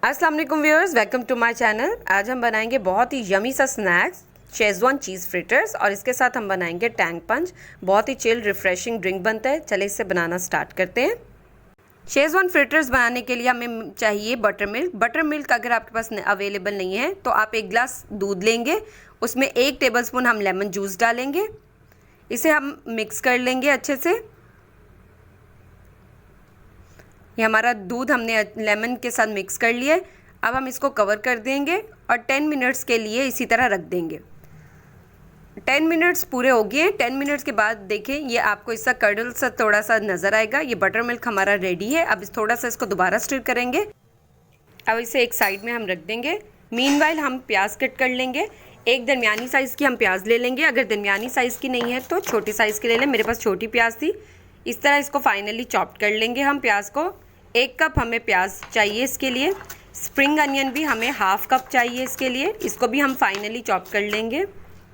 अस्सलाम वालेकुम viewers, welcome to my channel. आज हम बनाएंगे बहुत ही यमी सा स्नैक्स शेजवान चीज़ फ्रिटर्स और इसके साथ हम बनाएंगे टैंग पंच। बहुत ही चिल रिफ्रेशिंग ड्रिंक बनता है। चले इसे बनाना स्टार्ट करते हैं। शेजवान फ्रिटर्स बनाने के लिए हमें चाहिए बटर मिल्क। बटर मिल्क अगर आपके पास अवेलेबल नहीं है तो आप 1 गिलास दूध लेंगे, उसमें 1 टेबलस्पून हम लेमन जूस डालेंगे। इसे हम मिक्स कर लेंगे अच्छे से। ये हमारा दूध हमने लेमन के साथ मिक्स कर लिया है। अब हम इसको कवर कर देंगे और 10 मिनट्स के लिए इसी तरह रख देंगे। 10 मिनट्स पूरे हो गए। 10 मिनट्स के बाद देखें, ये आपको इसका कर्डल सा थोड़ा सा नज़र आएगा। ये बटर मिल्क हमारा रेडी है। अब थोड़ा सा इसको दोबारा स्टिर करेंगे। अब इसे एक साइड में हम रख देंगे। मीनवाइल हम प्याज कट कर लेंगे। एक दरमियानी साइज़ की हम प्याज ले लेंगे। अगर दरमियानी साइज़ की नहीं है तो छोटी साइज़ की ले लें। मेरे पास छोटी प्याज थी। इस तरह इसको फाइनली चॉप कर लेंगे हम प्याज को। 1 कप हमें प्याज चाहिए इसके लिए। स्प्रिंग अनियन भी हमें हाफ़ कप चाहिए इसके लिए। इसको भी हम फाइनली चॉप कर लेंगे।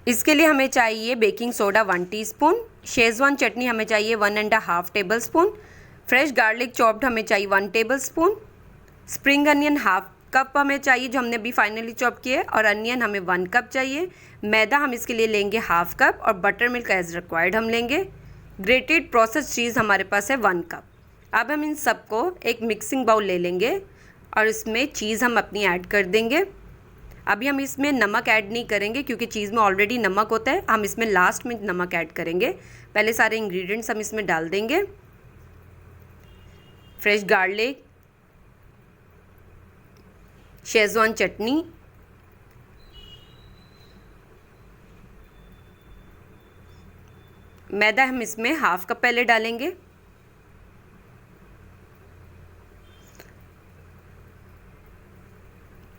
इसके लिए हमें चाहिए बेकिंग सोडा 1 टीस्पून। शेजवान चटनी हमें चाहिए 1.5 table spoon. Fresh garlic chopped हमें चाहिए 1 table spoon. Spring onion half cup हमें चाहिए जो हमने अभी फाइनली चॉप किया है, और अनियन हमें 1 कप चाहिए। मैदा हम इसके लिए लेंगे हाफ़ कप, और बटर मिल्क एज़ रिक्वायर्ड हम लेंगे। ग्रेटेड प्रोसेस चीज़ हमारे पास है 1 कप। अब हम इन सबको एक मिक्सिंग बाउल ले लेंगे और इसमें चीज़ हम अपनी ऐड कर देंगे। अभी हम इसमें नमक ऐड नहीं करेंगे क्योंकि चीज़ में ऑलरेडी नमक होता है। हम इसमें लास्ट में नमक ऐड करेंगे। पहले सारे इंग्रेडिएंट्स हम इसमें डाल देंगे। फ्रेश गार्लिक, शेजवान चटनी, मैदा हम इसमें हाफ़ कप पहले डालेंगे।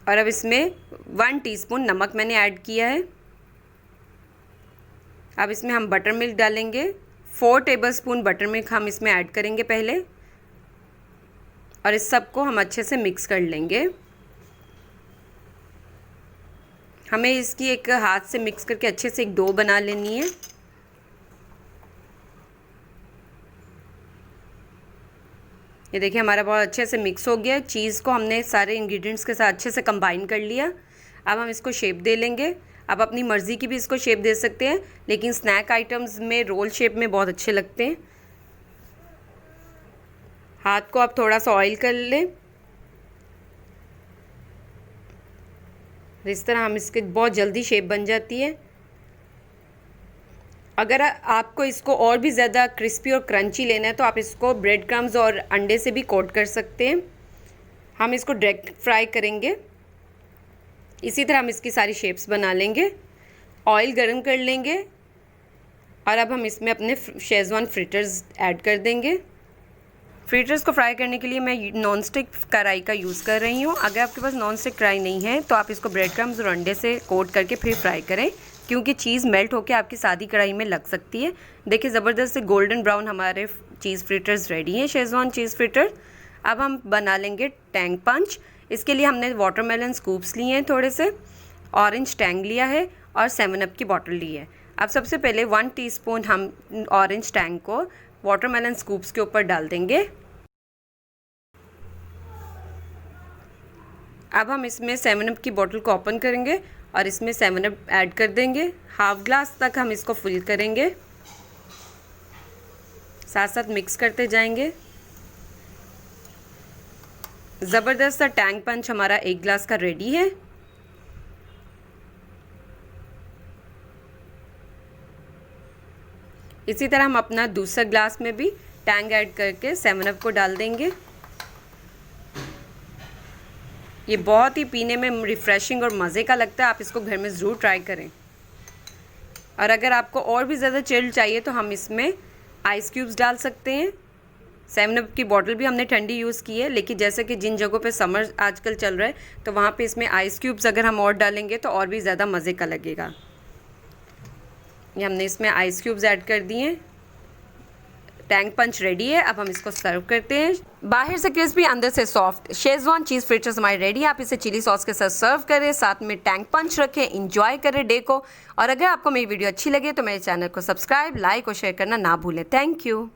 और अब इसमें 1 टीस्पून नमक मैंने ऐड किया है। अब इसमें हम बटर मिल्क डालेंगे। 4 टेबलस्पून बटर मिल्क हम इसमें ऐड करेंगे पहले, और इस सब को हम अच्छे से मिक्स कर लेंगे। हमें इसकी एक हाथ से मिक्स करके अच्छे से एक डो बना लेनी है। ये देखिए हमारा बहुत अच्छे से मिक्स हो गया। चीज़ को हमने सारे इंग्रेडिएंट्स के साथ अच्छे से कंबाइन कर लिया। अब हम इसको शेप दे लेंगे। आप अपनी मर्ज़ी की भी इसको शेप दे सकते हैं, लेकिन स्नैक आइटम्स में रोल शेप में बहुत अच्छे लगते हैं। हाथ को आप थोड़ा सा ऑयल कर लें। इस तरह हम इसके बहुत जल्दी शेप बन जाती है। अगर आपको इसको और भी ज़्यादा क्रिस्पी और क्रंची लेना है तो आप इसको ब्रेड क्रम्स और अंडे से भी कोट कर सकते हैं। हम इसको डायरेक्ट फ्राई करेंगे। इसी तरह हम इसकी सारी शेप्स बना लेंगे। ऑयल गरम कर लेंगे और अब हम इसमें अपने शेजवान फ्रिटर्स ऐड कर देंगे। फ्रिटर्स को फ्राई करने के लिए मैं नॉन स्टिक कढ़ाई का यूज़ कर रही हूँ। अगर आपके पास नॉन स्टिक कढ़ाई नहीं है तो आप इसको ब्रेड क्रम्स और अंडे से कोट करके फिर फ्राई करें, क्योंकि चीज़ मेल्ट होकर आपकी सादी कढ़ाई में लग सकती है। देखिए ज़बरदस्त से गोल्डन ब्राउन हमारे चीज़ फ्रिटर्स रेडी हैं, शेजवान चीज़ फ्रिटर। अब हम बना लेंगे टैंग पंच। इसके लिए हमने वाटरमेलन स्कूप्स लिए हैं, थोड़े से ऑरेंज टैंग लिया है, और 7 अप की बॉटल ली है। अब सबसे पहले 1 टीस्पून हम ऑरेंज टैंग को वाटरमेलन स्कूप्स के ऊपर डाल देंगे। अब हम इसमें 7 अप की बॉटल को ओपन करेंगे और इसमें 7 अप ऐड कर देंगे। हाफ ग्लास तक हम इसको फिल करेंगे, साथ साथ मिक्स करते जाएंगे। ज़बरदस्त सा टैंग पंच हमारा 1 गिलास का रेडी है। इसी तरह हम अपना दूसरा ग्लास में भी टैंग ऐड करके 7 अप को डाल देंगे। ये बहुत ही पीने में रिफ़्रेशिंग और मज़े का लगता है। आप इसको घर में ज़रूर ट्राई करें। और अगर आपको और भी ज़्यादा चिल्ड चाहिए तो हम इसमें आइस क्यूब्स डाल सकते हैं। 7 अप की बॉटल भी हमने ठंडी यूज़ की है, लेकिन जैसे कि जिन जगहों पे समर आजकल चल रहा है तो वहाँ पे इसमें आइस क्यूब्स अगर हम और डालेंगे तो और भी ज़्यादा मज़े का लगेगा। ये हमने इसमें आइस क्यूब्स ऐड कर दिए हैं। टैंग पंच रेडी है। अब हम इसको सर्व करते हैं। बाहर से क्रिस्पी, अंदर से सॉफ्ट शेजवान चीज़ फ्रिटर्स हमारे रेडी है। आप इसे चिली सॉस के साथ सर्व करें, साथ में टैंग पंच रखें, एंजॉय करें डे को। और अगर आपको मेरी वीडियो अच्छी लगे तो मेरे चैनल को सब्सक्राइब, लाइक और शेयर करना ना भूलें। Thank you.